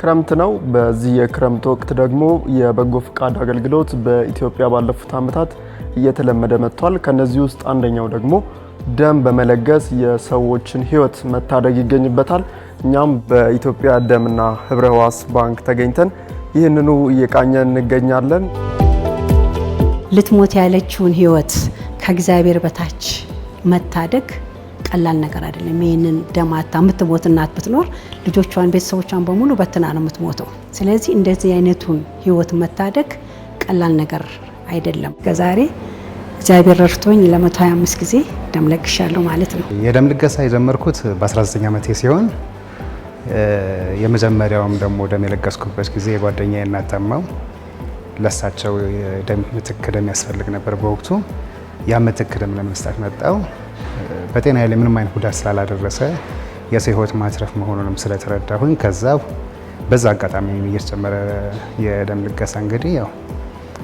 ክረምት ነው። በዚህ የክረምት ወቅት ደግሞ የበጎ ፍቃድ አገልግሎት በኢትዮጵያ ባለፉት ዓመታት እየተለመደ መጥቷል። ከነዚህ ውስጥ አንደኛው ደግሞ ደም በመለገስ የሰዎችን ሕይወት መታደግ ይገኝበታል። እኛም በኢትዮጵያ ደምና ህብረ ሕዋስ ባንክ ተገኝተን ይህንኑ እየቃኘን እንገኛለን። ልትሞት ያለችውን ሕይወት ከእግዚአብሔር በታች መታደግ ቀላል ነገር አይደለም። ይህንን ደማታ የምትሞት እናት ብትኖር ልጆቿን ቤተሰቦቿን በሙሉ በትና ነው የምትሞተው። ስለዚህ እንደዚህ አይነቱን ሕይወት መታደግ ቀላል ነገር አይደለም። ከዛሬ እግዚአብሔር ረድቶኝ ለ125 ጊዜ ደም ለግሻለሁ ማለት ነው። የደም ልገሳ የጀመርኩት በ19 ዓመቴ ሲሆን የመጀመሪያውም ደግሞ ደም የለገስኩበት ጊዜ የጓደኛዬ እናት ታማው ለሳቸው ደም ምትክ ደም ያስፈልግ ነበር በወቅቱ። ያ ምትክ ደም ለመስጠት መጣው። በጤና ላይ ምንም አይነት ጉዳት ስላላደረሰ የሰው ሕይወት ማትረፍ መሆኑንም ስለተረዳሁኝ ከዛው በዛ አጋጣሚ እየተጨመረ የደም ልገሳ እንግዲህ ያው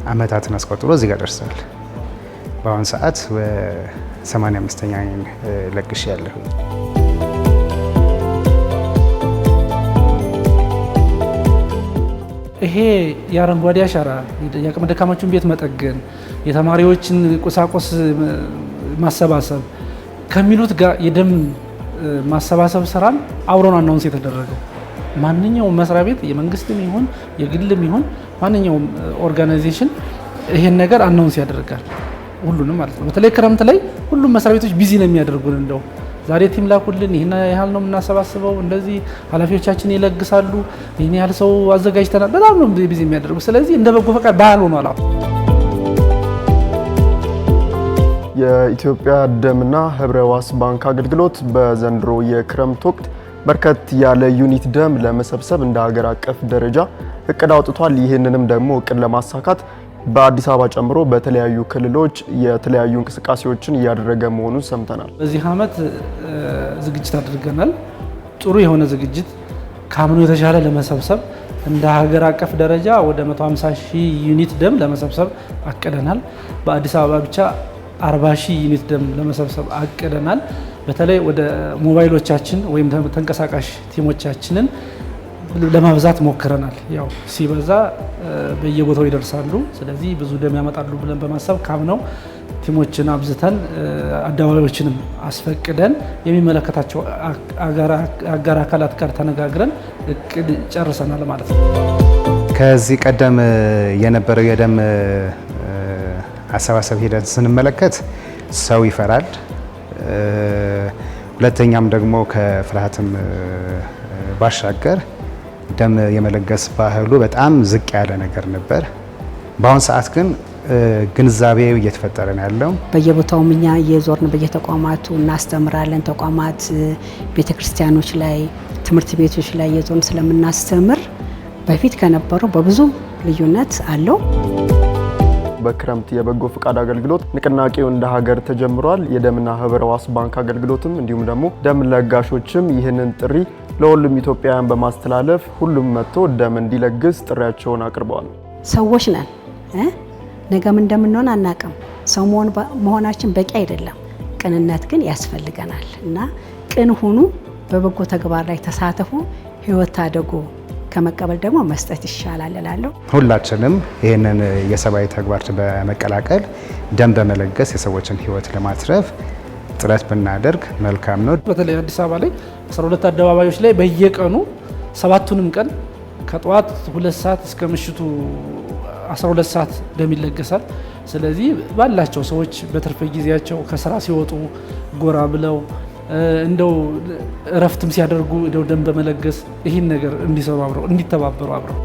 አመታትን አስቆጥሮ እዚህ ጋር ደርሷል። በአሁን ሰዓት በ85ኛ ለግሽ ያለሁ። ይሄ የአረንጓዴ አሻራ የአቅመ ደካሞችን ቤት መጠገን፣ የተማሪዎችን ቁሳቁስ ማሰባሰብ ከሚሉት ጋር የደም ማሰባሰብ ስራን አብሮን አናውንስ የተደረገው ማንኛውም መስሪያ ቤት የመንግስትም ይሁን የግልም ይሁን ማንኛውም ኦርጋናይዜሽን ይሄን ነገር አናውንስ ያደርጋል። ሁሉንም ማለት ነው። በተለይ ክረምት ላይ ሁሉም መስሪያ ቤቶች ቢዚ ነው የሚያደርጉን። እንደው ዛሬ ቲም ላኩልን፣ ይሄን ያህል ነው የምናሰባስበው፣ እንደዚህ ኃላፊዎቻችን ይለግሳሉ፣ ይሄን ያህል ሰው አዘጋጅተናል። በጣም ነው ቢዚ የሚያደርጉ። ስለዚህ እንደ በጎ ፈቃድ ባህል ሆኗል። የኢትዮጵያ ደምና ህብረ ሕዋስ ባንክ አገልግሎት በዘንድሮ የክረምት ወቅት በርከት ያለ ዩኒት ደም ለመሰብሰብ እንደ ሀገር አቀፍ ደረጃ እቅድ አውጥቷል። ይህንንም ደግሞ እቅድ ለማሳካት በአዲስ አበባ ጨምሮ በተለያዩ ክልሎች የተለያዩ እንቅስቃሴዎችን እያደረገ መሆኑን ሰምተናል። በዚህ ዓመት ዝግጅት አድርገናል። ጥሩ የሆነ ዝግጅት ካምኑ የተሻለ ለመሰብሰብ እንደ ሀገር አቀፍ ደረጃ ወደ 150 ሺህ ዩኒት ደም ለመሰብሰብ አቅደናል። በአዲስ አበባ ብቻ 40 ሺህ ዩኒት ደም ለመሰብሰብ አቅደናል። በተለይ ወደ ሞባይሎቻችን ወይም ተንቀሳቃሽ ቲሞቻችንን ለማብዛት ሞክረናል። ያው ሲበዛ በየቦታው ይደርሳሉ። ስለዚህ ብዙ ደም ያመጣሉ ብለን በማሰብ ካምነው ቲሞችን አብዝተን አደባባዮችንም አስፈቅደን የሚመለከታቸው አጋር አካላት ጋር ተነጋግረን እቅድ ጨርሰናል ማለት ነው። ከዚህ ቀደም የነበረው የደም አሰባሰብ ሂደት ስንመለከት ሰው ይፈራል። ሁለተኛም ደግሞ ከፍርሃትም ባሻገር ደም የመለገስ ባህሉ በጣም ዝቅ ያለ ነገር ነበር። በአሁን ሰዓት ግን ግንዛቤው እየተፈጠረ ነው ያለው። በየቦታውም እኛ እየዞርን በየተቋማቱ እናስተምራለን። ተቋማት፣ ቤተክርስቲያኖች ላይ፣ ትምህርት ቤቶች ላይ እየዞርን ስለምናስተምር በፊት ከነበረው በብዙ ልዩነት አለው። በክረምት የበጎ ፍቃድ አገልግሎት ንቅናቄው እንደ ሀገር ተጀምሯል። የደምና ህብረ ሕዋስ ባንክ አገልግሎትም እንዲሁም ደግሞ ደም ለጋሾችም ይህንን ጥሪ ለሁሉም ኢትዮጵያውያን በማስተላለፍ ሁሉም መጥቶ ደም እንዲለግስ ጥሪያቸውን አቅርበዋል። ሰዎች ነን፣ ነገም እንደምንሆን አናቅም። ሰው መሆናችን በቂ አይደለም። ቅንነት ግን ያስፈልገናል እና ቅን ሁኑ፣ በበጎ ተግባር ላይ ተሳተፉ፣ ህይወት ታደጉ። ከመቀበል ደግሞ መስጠት ይሻላል እላለሁ። ሁላችንም ይህንን የሰብአዊ ተግባር በመቀላቀል ደም በመለገስ የሰዎችን ህይወት ለማትረፍ ጥረት ብናደርግ መልካም ነው። በተለይ አዲስ አበባ ላይ 12 አደባባዮች ላይ በየቀኑ 7ቱንም ቀን ከጠዋት 2 ሰዓት እስከ ምሽቱ 12 ሰዓት ደም ይለገሳል። ስለዚህ ባላቸው ሰዎች በትርፍ ጊዜያቸው ከስራ ሲወጡ ጎራ ብለው እንደው እረፍትም ሲያደርጉ ደም በመለገስ ይህን ነገር እንዲሰሩ አብረው እንዲተባበሩ አብረው